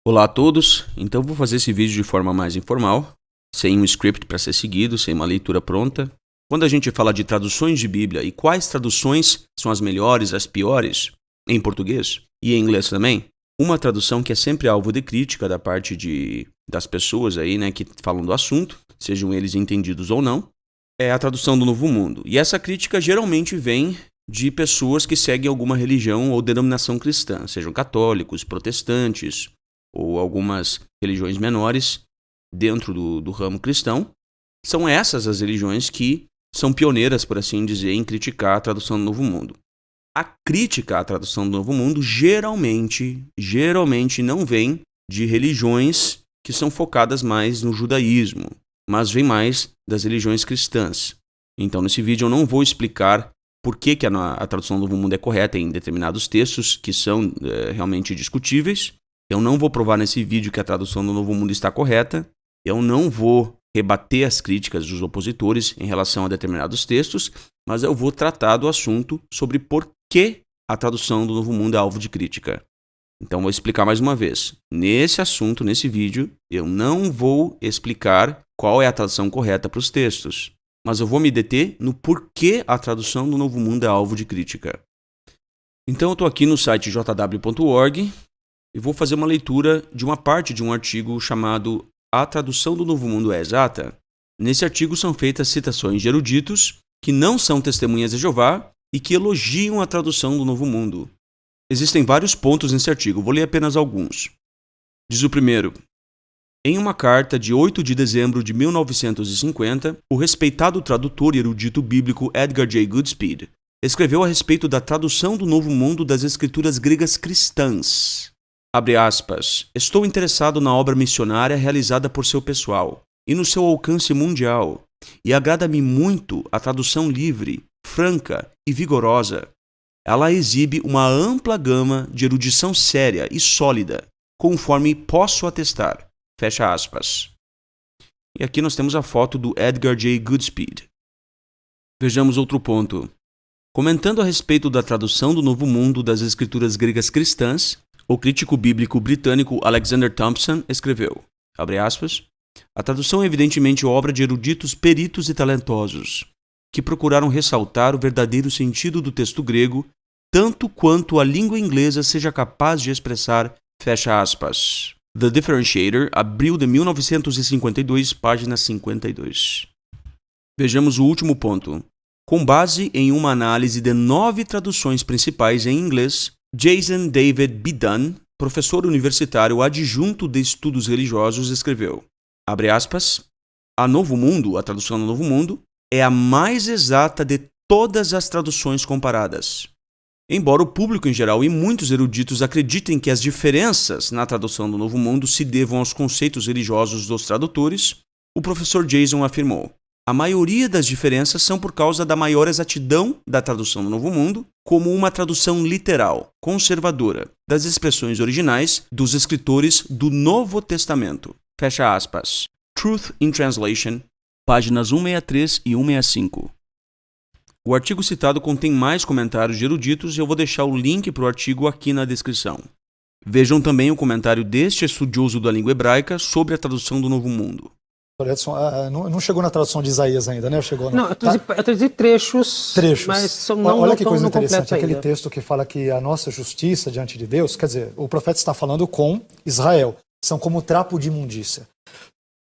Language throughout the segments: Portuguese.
Olá a todos, então vou fazer esse vídeo de forma mais informal, sem um script para ser seguido, sem uma leitura pronta. Quando a gente fala de traduções de Bíblia e quais traduções são as melhores, as piores, em português e em inglês também, uma tradução que é sempre alvo de crítica da parte das pessoas aí, né, que falam do assunto, sejam eles entendidos ou não, é a tradução do Novo Mundo. E essa crítica geralmente vem de pessoas que seguem alguma religião ou denominação cristã, sejam católicos, protestantes ou algumas religiões menores dentro do ramo cristão. São essas as religiões que são pioneiras, por assim dizer, em criticar a tradução do Novo Mundo. A crítica à tradução do Novo Mundo geralmente não vem de religiões que são focadas mais no judaísmo, mas vem mais das religiões cristãs. Então, nesse vídeo eu não vou explicar por que a tradução do Novo Mundo é correta em determinados textos que são realmente discutíveis. Eu não vou provar nesse vídeo que a tradução do Novo Mundo está correta. Eu não vou rebater as críticas dos opositores em relação a determinados textos, mas eu vou tratar do assunto sobre por que a tradução do Novo Mundo é alvo de crítica. Então vou explicar mais uma vez. Nesse assunto, nesse vídeo, eu não vou explicar qual é a tradução correta para os textos, mas eu vou me deter no porquê a tradução do Novo Mundo é alvo de crítica. Então eu estou aqui no site jw.org e vou fazer uma leitura de uma parte de um artigo chamado A Tradução do Novo Mundo é Exata? Nesse artigo são feitas citações de eruditos que não são testemunhas de Jeová e que elogiam a tradução do Novo Mundo. Existem vários pontos nesse artigo, vou ler apenas alguns. Diz o primeiro: em uma carta de 8 de dezembro de 1950, o respeitado tradutor e erudito bíblico Edgar J. Goodspeed escreveu a respeito da tradução do Novo Mundo das escrituras gregas cristãs. Abre aspas, estou interessado na obra missionária realizada por seu pessoal e no seu alcance mundial, e agrada-me muito a tradução livre, franca e vigorosa. Ela exibe uma ampla gama de erudição séria e sólida, conforme posso atestar. Fecha aspas. E aqui nós temos a foto do Edgar J. Goodspeed. Vejamos outro ponto. Comentando a respeito da tradução do Novo Mundo das escrituras gregas cristãs, o crítico bíblico britânico Alexander Thompson escreveu, abre aspas, a tradução é evidentemente obra de eruditos peritos e talentosos, que procuraram ressaltar o verdadeiro sentido do texto grego, tanto quanto a língua inglesa seja capaz de expressar, fecha aspas. The Differentiator, abril de 1952, página 52. Vejamos o último ponto. Com base em uma análise de 9 traduções principais em inglês, Jason David B. Dunn, professor universitário adjunto de estudos religiosos, escreveu, abre aspas, a Novo Mundo, a tradução do Novo Mundo, é a mais exata de todas as traduções comparadas. Embora o público em geral e muitos eruditos acreditem que as diferenças na tradução do Novo Mundo se devam aos conceitos religiosos dos tradutores, o professor Jason afirmou, a maioria das diferenças são por causa da maior exatidão da tradução do Novo Mundo, como uma tradução literal, conservadora, das expressões originais dos escritores do Novo Testamento. Fecha aspas. Truth in Translation, páginas 163 e 165. O artigo citado contém mais comentários de eruditos e eu vou deixar o link para o artigo aqui na descrição. Vejam também o comentário deste estudioso da língua hebraica sobre a tradução do Novo Mundo. Edson, não chegou na tradução de Isaías ainda, né? Chegou Não, eu traduzi trechos, mas olha que coisa não interessante, aquele ainda. Texto que fala que a nossa justiça diante de Deus, quer dizer, o profeta está falando com Israel, são como trapo de imundícia.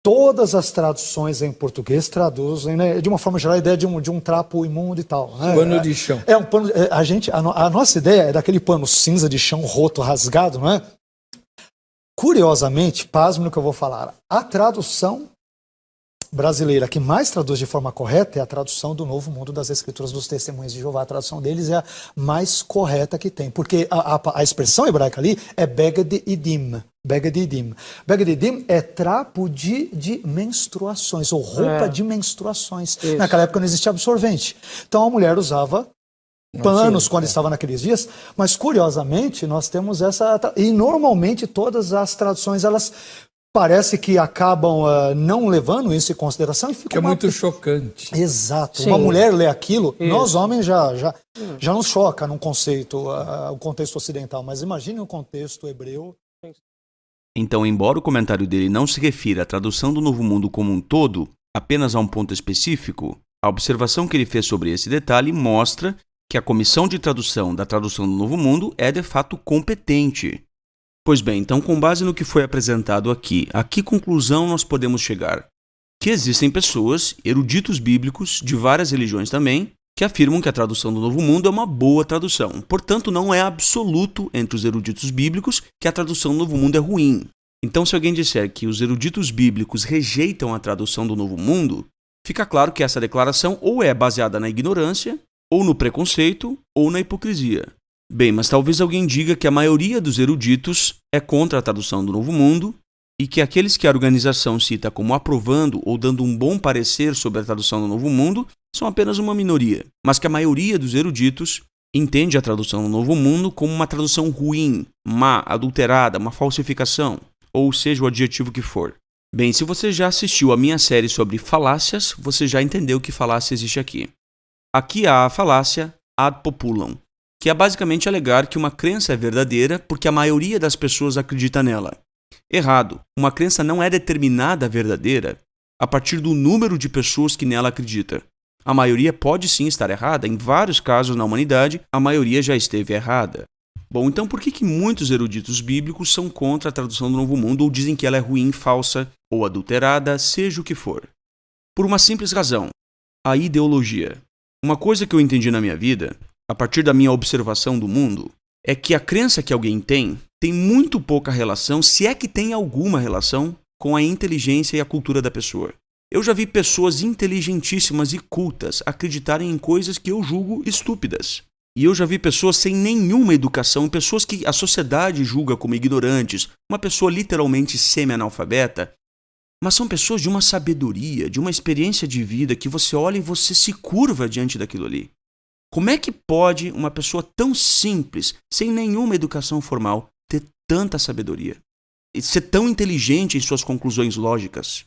Todas as traduções em português traduzem, né, de uma forma geral, a ideia de um trapo imundo e tal. Né? Pano de chão. É um pano. A nossa ideia é daquele pano cinza de chão roto, rasgado, não é? Curiosamente, pasme no que eu vou falar, a tradução brasileira que mais traduz de forma correta é a tradução do Novo Mundo das Escrituras dos Testemunhos de Jeová. A tradução deles é a mais correta que tem, porque a expressão hebraica ali é beged idim. Beged idim. Beged idim é trapo de menstruações, ou roupa de menstruações. Isso. Naquela época não existia absorvente. Então a mulher usava panos quando estava naqueles dias, mas curiosamente nós temos essa... E normalmente todas as traduções, elas... parece que acabam não levando isso em consideração e fica que é muito chocante. Exato. Sim. Uma mulher lê aquilo, nós homens já nos choca num conceito, o contexto ocidental, mas imagine o contexto hebreu. Então, embora o comentário dele não se refira à tradução do Novo Mundo como um todo, apenas a um ponto específico, a observação que ele fez sobre esse detalhe mostra que a comissão de tradução da tradução do Novo Mundo é de fato competente. Pois bem, então com base no que foi apresentado aqui, a que conclusão nós podemos chegar? Que existem pessoas, eruditos bíblicos, de várias religiões também, que afirmam que a tradução do Novo Mundo é uma boa tradução. Portanto, não é absoluto entre os eruditos bíblicos que a tradução do Novo Mundo é ruim. Então, se alguém disser que os eruditos bíblicos rejeitam a tradução do Novo Mundo, fica claro que essa declaração ou é baseada na ignorância, ou no preconceito, ou na hipocrisia. Bem, mas talvez alguém diga que a maioria dos eruditos é contra a tradução do Novo Mundo e que aqueles que a organização cita como aprovando ou dando um bom parecer sobre a tradução do Novo Mundo são apenas uma minoria, mas que a maioria dos eruditos entende a tradução do Novo Mundo como uma tradução ruim, má, adulterada, uma falsificação, ou seja o adjetivo que for. Bem, se você já assistiu a minha série sobre falácias, você já entendeu que falácia existe aqui. Aqui há a falácia ad populum, que é basicamente alegar que uma crença é verdadeira porque a maioria das pessoas acredita nela. Errado. Uma crença não é determinada verdadeira a partir do número de pessoas que nela acredita. A maioria pode sim estar errada, em vários casos na humanidade, a maioria já esteve errada. Bom, então por que muitos eruditos bíblicos são contra a tradução do Novo Mundo ou dizem que ela é ruim, falsa ou adulterada, seja o que for? Por uma simples razão: a ideologia. Uma coisa que eu entendi na minha vida, a partir da minha observação do mundo, é que a crença que alguém tem muito pouca relação, se é que tem alguma relação, com a inteligência e a cultura da pessoa. Eu já vi pessoas inteligentíssimas e cultas acreditarem em coisas que eu julgo estúpidas. E eu já vi pessoas sem nenhuma educação, pessoas que a sociedade julga como ignorantes, uma pessoa literalmente semi-analfabeta, mas são pessoas de uma sabedoria, de uma experiência de vida que você olha e você se curva diante daquilo ali. Como é que pode uma pessoa tão simples, sem nenhuma educação formal, ter tanta sabedoria? E ser tão inteligente em suas conclusões lógicas?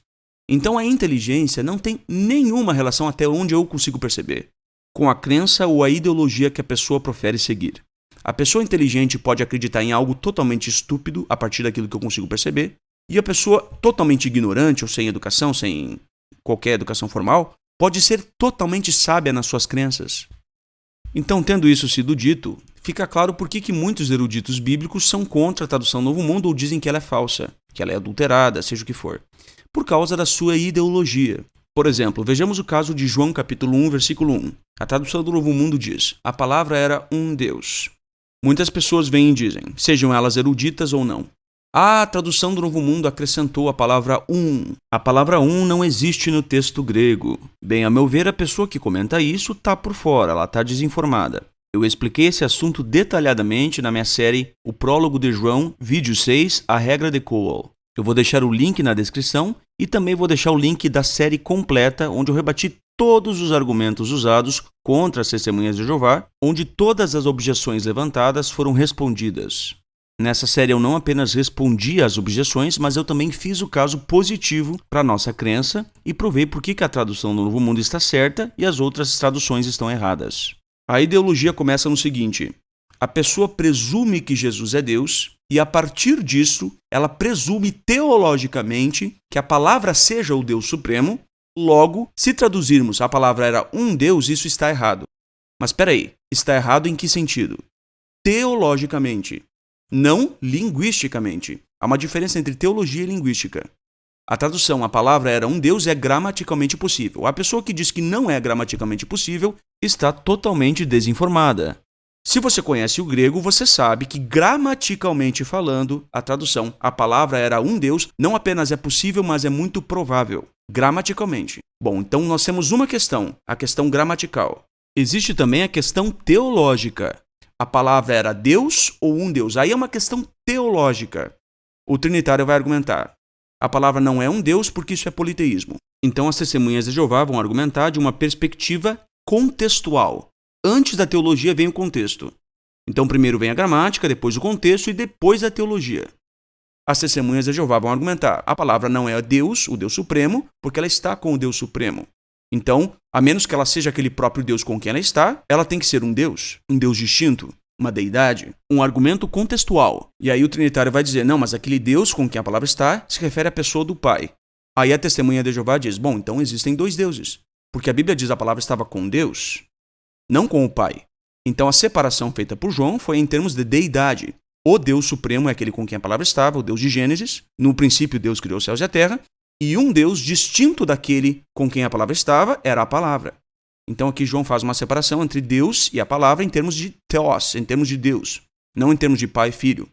Então a inteligência não tem nenhuma relação, até onde eu consigo perceber, com a crença ou a ideologia que a pessoa profere seguir. A pessoa inteligente pode acreditar em algo totalmente estúpido a partir daquilo que eu consigo perceber, e a pessoa totalmente ignorante ou sem educação, sem qualquer educação formal, pode ser totalmente sábia nas suas crenças. Então, tendo isso sido dito, fica claro por que muitos eruditos bíblicos são contra a tradução Novo Mundo ou dizem que ela é falsa, que ela é adulterada, seja o que for, por causa da sua ideologia. Por exemplo, vejamos o caso de João capítulo 1, versículo 1. A tradução do Novo Mundo diz: a palavra era um Deus. Muitas pessoas vêm e dizem, sejam elas eruditas ou não: a tradução do Novo Mundo acrescentou a palavra um. A palavra um não existe no texto grego. Bem, a meu ver, a pessoa que comenta isso está por fora, ela está desinformada. Eu expliquei esse assunto detalhadamente na minha série O Prólogo de João, vídeo 6, A Regra de Cowell. Eu vou deixar o link na descrição e também vou deixar o link da série completa, onde eu rebati todos os argumentos usados contra as Testemunhas de Jeová, onde todas as objeções levantadas foram respondidas. Nessa série eu não apenas respondi às objeções, mas eu também fiz o caso positivo para a nossa crença e provei por que a tradução do Novo Mundo está certa e as outras traduções estão erradas. A ideologia começa no seguinte: a pessoa presume que Jesus é Deus e, a partir disso, ela presume teologicamente que a palavra seja o Deus Supremo. Logo, se traduzirmos a palavra era um Deus, isso está errado. Mas espera aí, está errado em que sentido? Teologicamente. Não linguisticamente. Há uma diferença entre teologia e linguística. A tradução, a palavra era um Deus, é gramaticalmente possível. A pessoa que diz que não é gramaticalmente possível está totalmente desinformada. Se você conhece o grego, você sabe que, gramaticalmente falando, a tradução, a palavra era um Deus, não apenas é possível, mas é muito provável. Gramaticalmente. Bom, então nós temos uma questão, a questão gramatical. Existe também a questão teológica. A palavra era Deus ou um Deus? Aí é uma questão teológica. O trinitário vai argumentar: a palavra não é um Deus porque isso é politeísmo. Então as Testemunhas de Jeová vão argumentar de uma perspectiva contextual. Antes da teologia vem o contexto. Então primeiro vem a gramática, depois o contexto e depois a teologia. As Testemunhas de Jeová vão argumentar: a palavra não é Deus, o Deus Supremo, porque ela está com o Deus Supremo. Então, a menos que ela seja aquele próprio Deus com quem ela tem que ser um Deus distinto. uma deidade, um argumento contextual. E aí o trinitário vai dizer, não, mas aquele Deus com quem a palavra está se refere à pessoa do Pai. Aí a testemunha de Jeová diz, bom, então existem dois deuses. Porque a Bíblia diz que a palavra estava com Deus, não com o Pai. Então a separação feita por João foi em termos de deidade. O Deus Supremo é aquele com quem a palavra estava, o Deus de Gênesis. No princípio Deus criou os céus e a terra. E um Deus distinto daquele com quem a palavra estava era a palavra. Então aqui João faz uma separação entre Deus e a palavra em termos de theos, em termos de Deus, não em termos de pai e filho.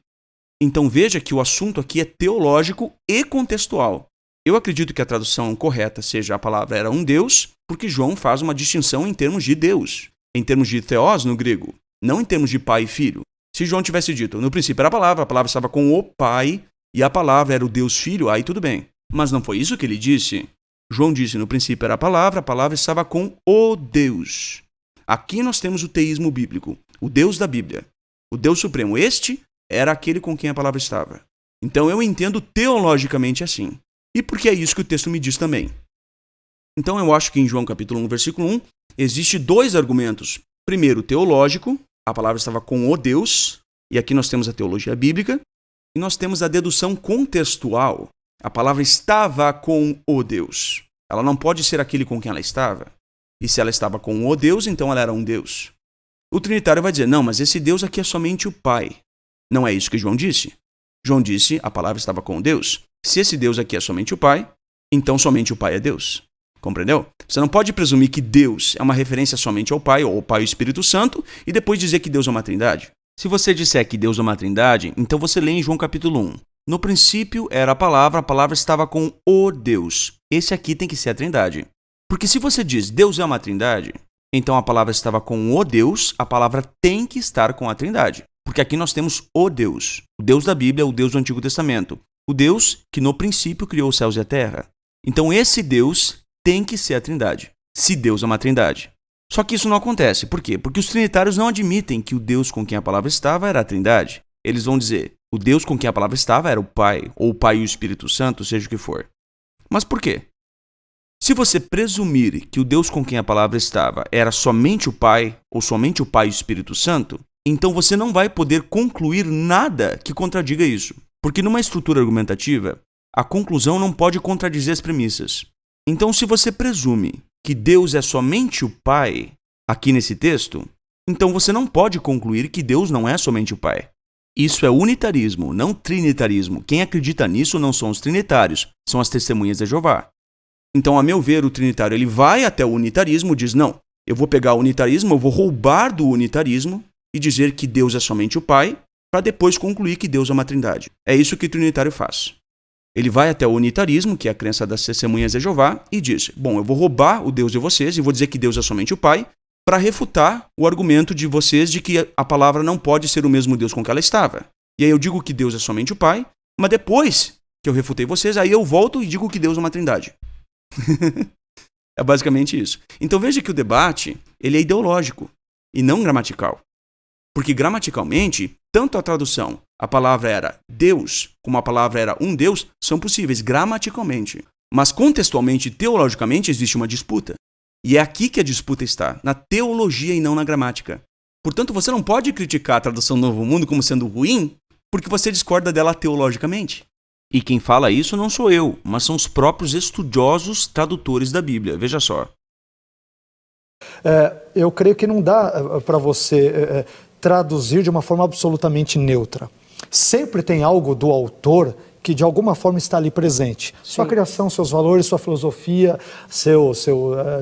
Então veja que o assunto aqui é teológico e contextual. Eu acredito que a tradução correta seja a palavra era um Deus, porque João faz uma distinção em termos de Deus, em termos de theos no grego, não em termos de pai e filho. Se João tivesse dito, no princípio era a palavra estava com o Pai, e a palavra era o Deus Filho, aí tudo bem. Mas não foi isso que ele disse. João disse, no princípio era a palavra estava com o Deus. Aqui nós temos o teísmo bíblico, o Deus da Bíblia, o Deus Supremo. Este era aquele com quem a palavra estava. Então eu entendo teologicamente assim. E porque é isso que o texto me diz também. Então eu acho que em João capítulo 1, versículo 1, existe dois argumentos. Primeiro, teológico, a palavra estava com o Deus, e aqui nós temos a teologia bíblica, e nós temos a dedução contextual. A palavra estava com o Deus. Ela não pode ser aquele com quem ela estava. E se ela estava com o Deus, então ela era um Deus. O trinitário vai dizer, não, mas esse Deus aqui é somente o Pai. Não é isso que João disse. João disse, a palavra estava com o Deus. Se esse Deus aqui é somente o Pai, então somente o Pai é Deus. Compreendeu? Você não pode presumir que Deus é uma referência somente ao Pai, ou ao Pai e ao Espírito Santo, e depois dizer que Deus é uma trindade. Se você disser que Deus é uma trindade, então você lê em João capítulo 1. No princípio era a palavra estava com o Deus. Esse aqui tem que ser a trindade. Porque se você diz Deus é uma trindade, então a palavra estava com o Deus, a palavra tem que estar com a trindade. Porque aqui nós temos o Deus da Bíblia, o Deus do Antigo Testamento. O Deus que no princípio criou os céus e a terra. Então esse Deus tem que ser a trindade, se Deus é uma trindade. Só que isso não acontece. Por quê? Porque os trinitários não admitem que o Deus com quem a palavra estava era a trindade. Eles vão dizer, o Deus com quem a palavra estava era o Pai, ou o Pai e o Espírito Santo, seja o que for. Mas por quê? Se você presumir que o Deus com quem a palavra estava era somente o Pai, ou somente o Pai e o Espírito Santo, então você não vai poder concluir nada que contradiga isso. Porque numa estrutura argumentativa, a conclusão não pode contradizer as premissas. Então, se você presume que Deus é somente o Pai, aqui nesse texto, então você não pode concluir que Deus não é somente o Pai. Isso é unitarismo, não trinitarismo. Quem acredita nisso não são os trinitários, são as testemunhas de Jeová. Então, a meu ver, o trinitário ele vai até o unitarismo e diz, não, eu vou pegar o unitarismo, eu vou roubar do unitarismo e dizer que Deus é somente o Pai, para depois concluir que Deus é uma trindade. É isso que o trinitário faz. Ele vai até o unitarismo, que é a crença das testemunhas de Jeová, e diz, bom, eu vou roubar o Deus de vocês e vou dizer que Deus é somente o Pai, para refutar o argumento de vocês de que a palavra não pode ser o mesmo Deus com que ela estava. E aí eu digo que Deus é somente o Pai, mas depois que eu refutei vocês, aí eu volto e digo que Deus é uma trindade. É basicamente isso. Então veja que o debate ele é ideológico e não gramatical. Porque gramaticalmente, tanto a tradução, a palavra era Deus, como a palavra era um Deus, são possíveis gramaticalmente. Mas contextualmente, teologicamente, existe uma disputa. E é aqui que a disputa está, na teologia e não na gramática. Portanto, você não pode criticar a tradução do Novo Mundo como sendo ruim, porque você discorda dela teologicamente. E quem fala isso não sou eu, mas são os próprios estudiosos tradutores da Bíblia. Veja só. Eu creio que não dá para você traduzir de uma forma absolutamente neutra. Sempre tem algo do autor que de alguma forma está ali presente. Sim. Sua criação, seus valores, sua filosofia, seu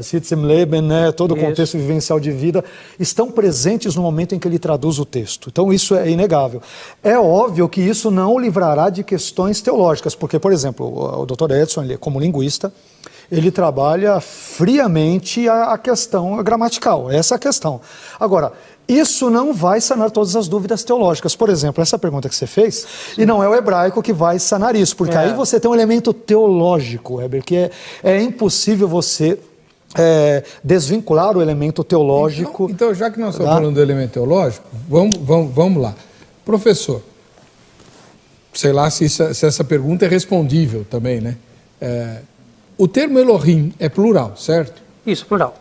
Sitzenleben, né, todo o contexto vivencial de vida, estão presentes no momento em que ele traduz o texto. Então isso é inegável. É óbvio que isso não o livrará de questões teológicas, porque, por exemplo, o Dr. Edson, ele, como linguista, ele trabalha friamente a questão gramatical, essa é a questão. Agora, isso não vai sanar todas as dúvidas teológicas. Por exemplo, essa pergunta que você fez, e não é o hebraico que vai sanar isso, porque aí você tem um elemento teológico, Heber, que é impossível você desvincular o elemento teológico. Então, já que nós estamos falando do elemento teológico, vamos lá. Professor, sei lá se essa pergunta é respondível também, né? O termo Elohim é plural, certo? Isso, plural.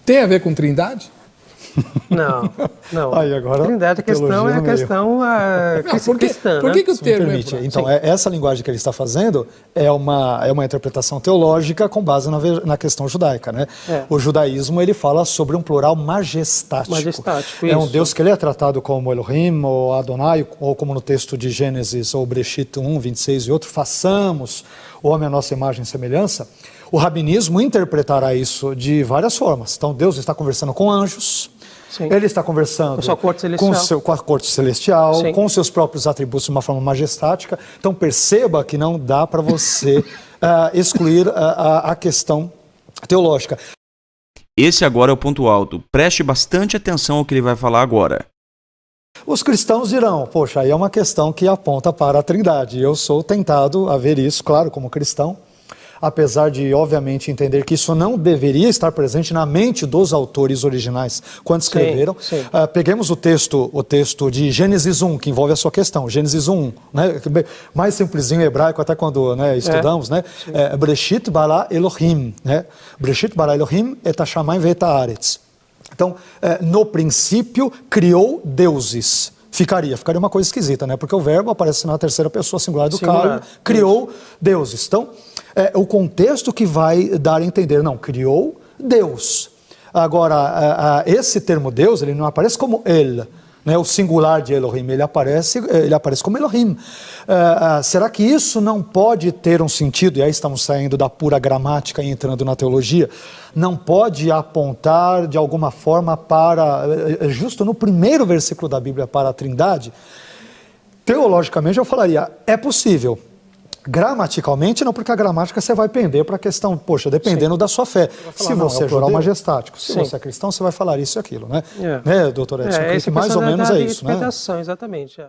Tem a ver com trindade? Não. Aí agora, Trindade, a questão é a questão cristã. Por que o termo permite? Então, essa linguagem que ele está fazendo é uma interpretação teológica com base na questão judaica, né? O judaísmo, ele fala sobre um plural majestático. É um Deus que ele é tratado como Elohim, ou Adonai, ou como no texto de Gênesis, ou Breshit 1, 26 e outro, façamos o homem à nossa imagem e semelhança. O rabinismo interpretará isso de várias formas. Então, Deus está conversando com anjos, Sim. Ele está conversando com a corte celestial, Sim. com seus próprios atributos de uma forma majestática. Então, perceba que não dá para você excluir a questão teológica. Esse agora é o ponto alto. Preste bastante atenção ao que ele vai falar agora. Os cristãos dirão, poxa, aí é uma questão que aponta para a Trindade. Eu sou tentado a ver isso, claro, como cristão, apesar de, obviamente, entender que isso não deveria estar presente na mente dos autores originais quando escreveram. Sim. Peguemos o texto de Gênesis 1, que envolve a sua questão. Gênesis 1, né, mais simplesinho em hebraico, até quando estudamos, né? Breshit bara Elohim, né? Breshit bara Elohim et hashamayim ve'et haaretz. Então, no princípio, criou deuses. Ficaria uma coisa esquisita, né? Porque o verbo aparece na terceira pessoa singular do cara, criou deuses. Então, o contexto que vai dar a entender, não, criou Deus. Agora, esse termo Deus, ele não aparece como El, né? O singular de Elohim, ele aparece como Elohim. Será que isso não pode ter um sentido, e aí estamos saindo da pura gramática e entrando na teologia, não pode apontar de alguma forma para, justo no primeiro versículo da Bíblia, para a Trindade? Teologicamente eu falaria, é possível. Gramaticalmente não, porque a gramática você vai pender para a questão, poxa, dependendo da sua fé. Se você é plural majestático, se você é cristão, você vai falar isso e aquilo, né? Né, doutor Edson? Que mais ou menos é isso, né? Exatamente.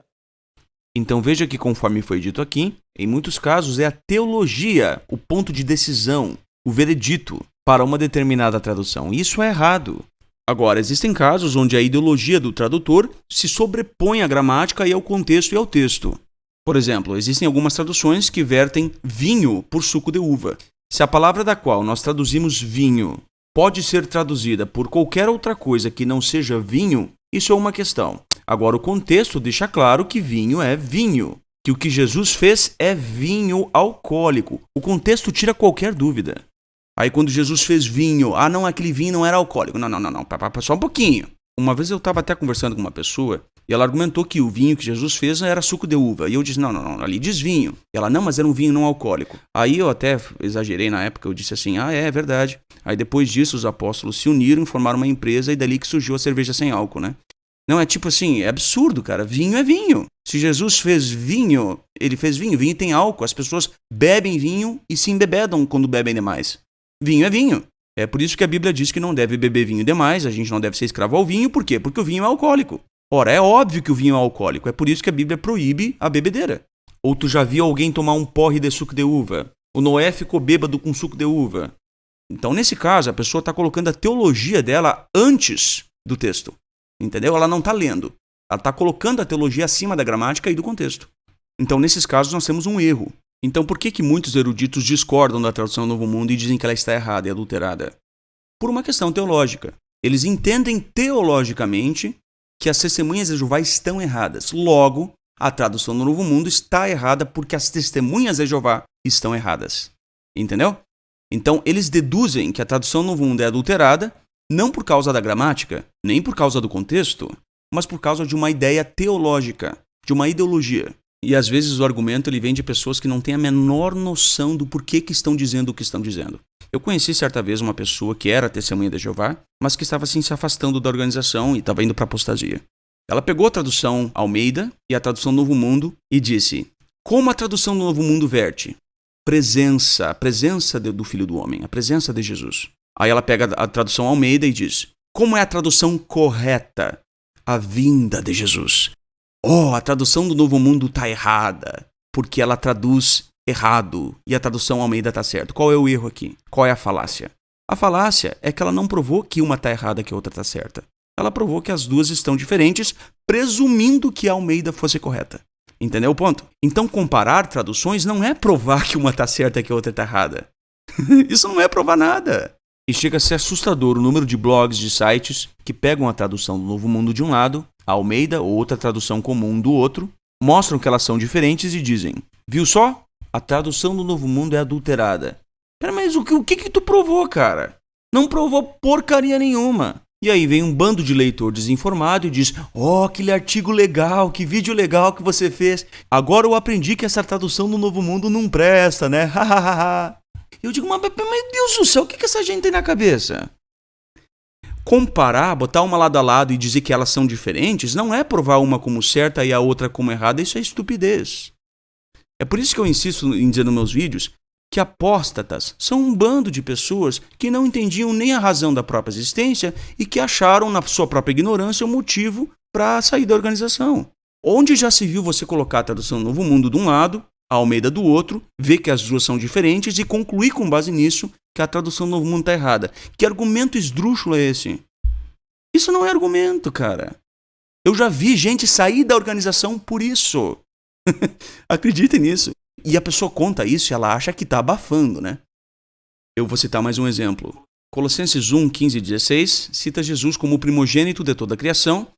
Então veja que, conforme foi dito aqui, em muitos casos é a teologia o ponto de decisão, o veredito para uma determinada tradução. Isso é errado. Agora, existem casos onde a ideologia do tradutor se sobrepõe à gramática e ao contexto e ao texto. Por exemplo, existem algumas traduções que vertem vinho por suco de uva. Se a palavra da qual nós traduzimos vinho pode ser traduzida por qualquer outra coisa que não seja vinho, isso é uma questão. Agora, o contexto deixa claro que vinho é vinho, que o que Jesus fez é vinho alcoólico. O contexto tira qualquer dúvida. Aí quando Jesus fez vinho, não, aquele vinho não era alcoólico. Não, só um pouquinho. Uma vez eu estava até conversando com uma pessoa e ela argumentou que o vinho que Jesus fez era suco de uva. E eu disse, não, ali diz vinho. E ela, não, mas era um vinho não alcoólico. Aí eu até exagerei na época, eu disse assim, é verdade. Aí depois disso os apóstolos se uniram, formaram uma empresa e dali que surgiu a cerveja sem álcool, né? Não, é tipo assim, é absurdo, cara. Vinho é vinho. Se Jesus fez vinho, ele fez vinho. Vinho tem álcool. As pessoas bebem vinho e se embebedam quando bebem demais. Vinho é vinho. É por isso que a Bíblia diz que não deve beber vinho demais, a gente não deve ser escravo ao vinho. Por quê? Porque o vinho é alcoólico. Ora, é óbvio que o vinho é alcoólico. É por isso que a Bíblia proíbe a bebedeira. Ou tu já viu alguém tomar um porre de suco de uva? O Noé ficou bêbado com suco de uva. Então, nesse caso, a pessoa está colocando a teologia dela antes do texto. Entendeu? Ela não está lendo. Ela está colocando a teologia acima da gramática e do contexto. Então, nesses casos, nós temos um erro. Então, por que muitos eruditos discordam da tradução Novo Mundo e dizem que ela está errada e adulterada? Por uma questão teológica. Eles entendem teologicamente que as testemunhas de Jeová estão erradas. Logo, a tradução do Novo Mundo está errada porque as testemunhas de Jeová estão erradas. Entendeu? Então, eles deduzem que a tradução do Novo Mundo é adulterada não por causa da gramática, nem por causa do contexto, mas por causa de uma ideia teológica, de uma ideologia. E às vezes o argumento ele vem de pessoas que não têm a menor noção do porquê que estão dizendo o que estão dizendo. Eu conheci certa vez uma pessoa que era testemunha de Jeová, mas que estava assim se afastando da organização e estava indo para a apostasia. Ela pegou a tradução Almeida e a tradução Novo Mundo e disse, como a tradução do Novo Mundo verte? A presença do Filho do Homem, a presença de Jesus. Aí ela pega a tradução Almeida e diz, como é a tradução correta? A vinda de Jesus. A tradução do Novo Mundo está errada, porque ela traduz errado e a tradução Almeida está certa. Qual é o erro aqui? Qual é a falácia? A falácia é que ela não provou que uma está errada e que a outra está certa. Ela provou que as duas estão diferentes, presumindo que a Almeida fosse correta. Entendeu o ponto? Então, comparar traduções não é provar que uma está certa e que a outra está errada. Isso não é provar nada. E chega a ser assustador o número de blogs, de sites que pegam a tradução do Novo Mundo de um lado, a Almeida ou outra tradução comum do outro, mostram que elas são diferentes e dizem: viu só? A tradução do Novo Mundo é adulterada. Pera, mas o que tu provou, cara? Não provou porcaria nenhuma. E aí vem um bando de leitor desinformado e diz: ó, aquele artigo legal, que vídeo legal que você fez. Agora eu aprendi que essa tradução do Novo Mundo não presta, né? Eu digo: mas Deus do céu, o que essa gente tem na cabeça? Comparar, botar uma lado a lado e dizer que elas são diferentes não é provar uma como certa e a outra como errada. Isso é estupidez. É por isso que eu insisto em dizer nos meus vídeos que apóstatas são um bando de pessoas que não entendiam nem a razão da própria existência e que acharam na sua própria ignorância um motivo para sair da organização. Onde já se viu você colocar a tradução do Novo Mundo de um lado, a Almeida do outro, ver que as duas são diferentes e concluir com base nisso que a tradução do Novo Mundo está errada? Que argumento esdrúxulo é esse? Isso não é argumento, cara. Eu já vi gente sair da organização por isso. Acreditem nisso. E a pessoa conta isso e ela acha que está abafando, né? Eu vou citar mais um exemplo. Colossenses 1, 15 e 16 cita Jesus como o primogênito de toda a criação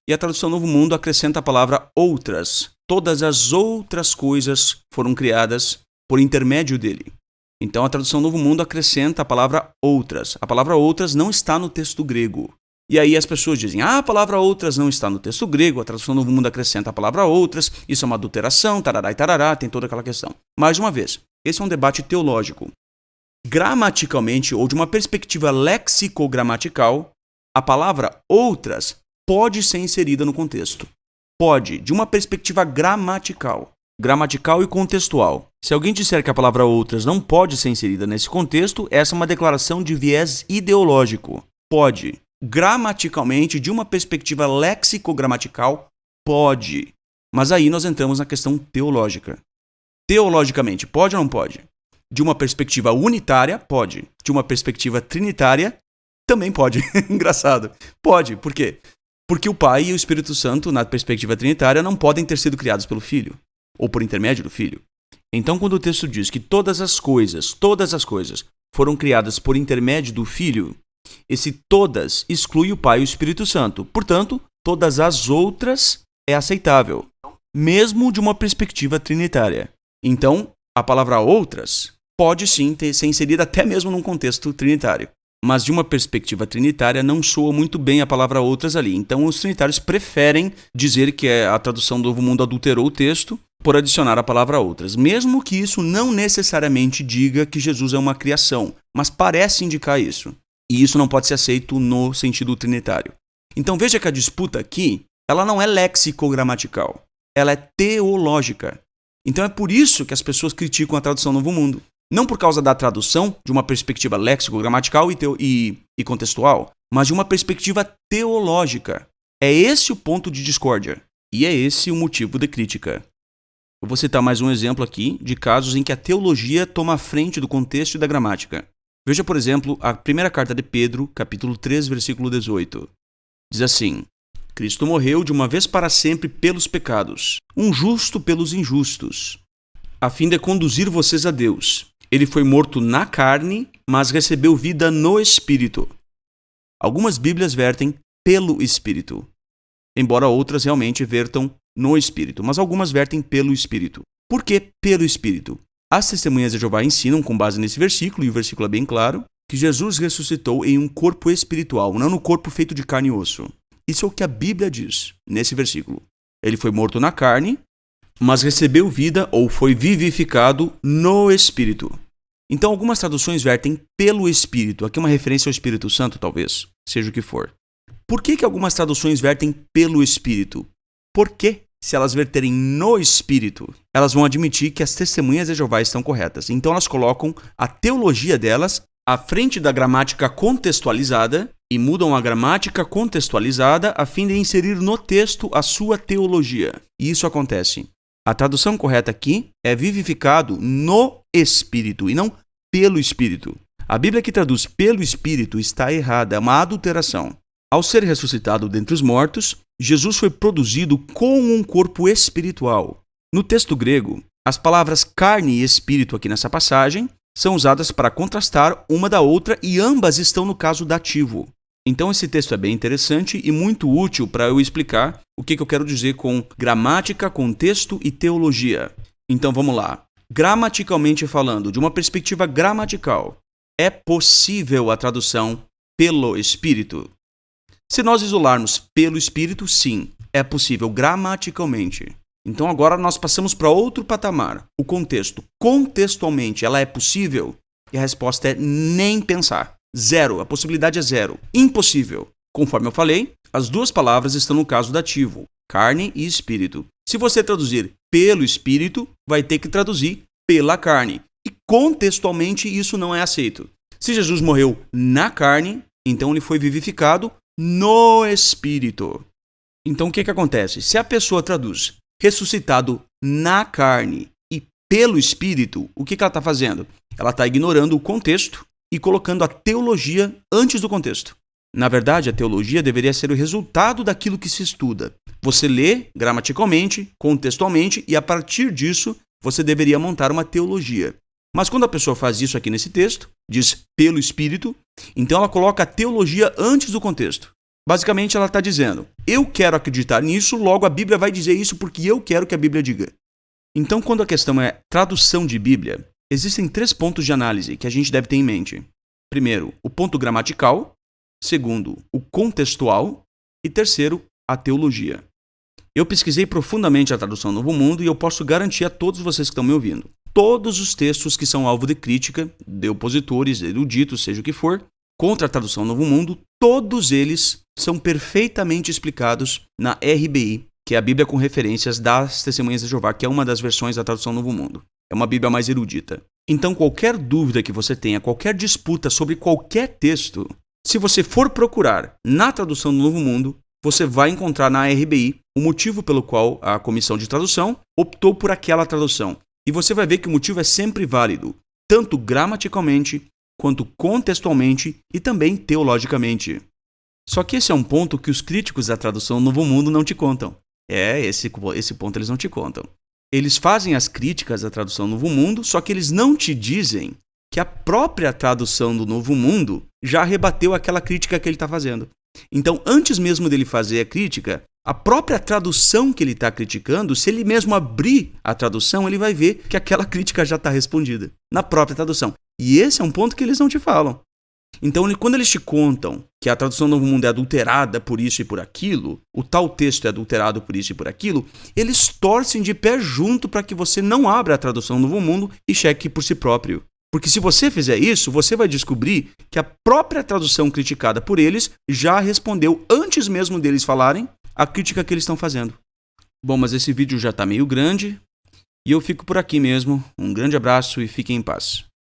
e a tradução Novo Mundo acrescenta a palavra outras. Todas as outras coisas foram criadas por intermédio dele. Então a tradução Novo Mundo acrescenta a palavra outras. A palavra outras não está no texto grego. E aí as pessoas dizem: a palavra outras não está no texto grego, a tradução Novo Mundo acrescenta a palavra outras, isso é uma adulteração, tarará e tarará, tem toda aquela questão. Mais uma vez, esse é um debate teológico. Gramaticalmente, ou de uma perspectiva lexicogramatical, a palavra outras pode ser inserida no contexto. Pode, de uma perspectiva gramatical e contextual. Se alguém disser que a palavra outras não pode ser inserida nesse contexto, essa é uma declaração de viés ideológico. Pode. Gramaticalmente, de uma perspectiva lexicogramatical, pode. Mas aí nós entramos na questão teológica. Teologicamente, pode ou não pode? De uma perspectiva unitária, pode. De uma perspectiva trinitária, também pode. Engraçado. Pode. Por quê? Porque o Pai e o Espírito Santo, na perspectiva trinitária, não podem ter sido criados pelo Filho, ou por intermédio do Filho. Então, quando o texto diz que todas as coisas foram criadas por intermédio do Filho, esse todas exclui o Pai e o Espírito Santo. Portanto, todas as outras é aceitável, mesmo de uma perspectiva trinitária. Então, a palavra outras pode sim ser inserida até mesmo num contexto trinitário. Mas de uma perspectiva trinitária não soa muito bem a palavra outras ali. Então os trinitários preferem dizer que a tradução do Novo Mundo adulterou o texto por adicionar a palavra outras. Mesmo que isso não necessariamente diga que Jesus é uma criação, mas parece indicar isso. E isso não pode ser aceito no sentido trinitário. Então veja que a disputa aqui, ela não é lexicogramatical, ela é teológica. Então é por isso que as pessoas criticam a tradução Novo Mundo. Não por causa da tradução, de uma perspectiva lexicogramatical e contextual, mas de uma perspectiva teológica. É esse o ponto de discórdia. E é esse o motivo de crítica. Eu vou citar mais um exemplo aqui de casos em que a teologia toma a frente do contexto e da gramática. Veja, por exemplo, a primeira carta de Pedro, capítulo 3, versículo 18. Diz assim: Cristo morreu de uma vez para sempre pelos pecados, um justo pelos injustos, a fim de conduzir vocês a Deus. Ele foi morto na carne, mas recebeu vida no Espírito. Algumas Bíblias vertem pelo Espírito, embora outras realmente vertam no Espírito, mas algumas vertem pelo Espírito. Por que pelo Espírito? As testemunhas de Jeová ensinam, com base nesse versículo, e o versículo é bem claro, que Jesus ressuscitou em um corpo espiritual, não no corpo feito de carne e osso. Isso é o que a Bíblia diz nesse versículo. Ele foi morto na carne, mas recebeu vida ou foi vivificado no Espírito. Então algumas traduções vertem pelo Espírito. Aqui é uma referência ao Espírito Santo, talvez, seja o que for. Por que algumas traduções vertem pelo Espírito? Porque, se elas verterem no Espírito, elas vão admitir que as testemunhas de Jeová estão corretas. Então elas colocam a teologia delas à frente da gramática contextualizada e mudam a gramática contextualizada a fim de inserir no texto a sua teologia. E isso acontece. A tradução correta aqui é vivificado no Espírito e não pelo Espírito. A Bíblia que traduz pelo Espírito está errada, é uma adulteração. Ao ser ressuscitado dentre os mortos, Jesus foi produzido com um corpo espiritual. No texto grego, as palavras carne e espírito aqui nessa passagem são usadas para contrastar uma da outra e ambas estão no caso dativo. Então esse texto é bem interessante e muito útil para eu explicar o que eu quero dizer com gramática, contexto e teologia. Então vamos lá. Gramaticalmente falando, de uma perspectiva gramatical, é possível a tradução pelo Espírito? Se nós isolarmos pelo Espírito, sim, é possível gramaticalmente. Então agora nós passamos para outro patamar, o contexto. Contextualmente, ela é possível? E a resposta é nem pensar. Zero, a possibilidade é zero. Impossível. Conforme eu falei, as duas palavras estão no caso dativo, carne e espírito. Se você traduzir pelo Espírito, vai ter que traduzir pela carne. E contextualmente isso não é aceito. Se Jesus morreu na carne, então ele foi vivificado no Espírito. Então o que acontece? Se a pessoa traduz ressuscitado na carne e pelo Espírito, o que ela está fazendo? Ela está ignorando o contexto e colocando a teologia antes do contexto. Na verdade, a teologia deveria ser o resultado daquilo que se estuda. Você lê gramaticalmente, contextualmente, e a partir disso, você deveria montar uma teologia. Mas quando a pessoa faz isso aqui nesse texto, diz pelo Espírito, então ela coloca a teologia antes do contexto. Basicamente, ela está dizendo, eu quero acreditar nisso, logo a Bíblia vai dizer isso porque eu quero que a Bíblia diga. Então, quando a questão é tradução de Bíblia, existem 3 pontos de análise que a gente deve ter em mente. Primeiro, o ponto gramatical. Segundo, o contextual. E terceiro, a teologia. Eu pesquisei profundamente a tradução Novo Mundo e eu posso garantir a todos vocês que estão me ouvindo. Todos os textos que são alvo de crítica, de opositores, eruditos, seja o que for, contra a tradução Novo Mundo, todos eles são perfeitamente explicados na RBI, que é a Bíblia com referências das Testemunhas de Jeová, que é uma das versões da tradução Novo Mundo. É uma Bíblia mais erudita. Então, qualquer dúvida que você tenha, qualquer disputa sobre qualquer texto, se você for procurar na tradução do Novo Mundo, você vai encontrar na RBI o motivo pelo qual a comissão de tradução optou por aquela tradução. E você vai ver que o motivo é sempre válido, tanto gramaticalmente, quanto contextualmente e também teologicamente. Só que esse é um ponto que os críticos da tradução Novo Mundo não te contam. Esse ponto eles não te contam. Eles fazem as críticas à tradução Novo Mundo, só que eles não te dizem que a própria tradução do Novo Mundo já rebateu aquela crítica que ele está fazendo. Então, antes mesmo dele fazer a crítica, a própria tradução que ele está criticando, se ele mesmo abrir a tradução, ele vai ver que aquela crítica já está respondida na própria tradução. E esse é um ponto que eles não te falam. Então, quando eles te contam que a tradução do Novo Mundo é adulterada por isso e por aquilo, o tal texto é adulterado por isso e por aquilo, eles torcem de pé junto para que você não abra a tradução do Novo Mundo e cheque por si próprio. Porque se você fizer isso, você vai descobrir que a própria tradução criticada por eles já respondeu, antes mesmo deles falarem, a crítica que eles estão fazendo. Bom, mas esse vídeo já está meio grande e eu fico por aqui mesmo. Um grande abraço e fiquem em paz.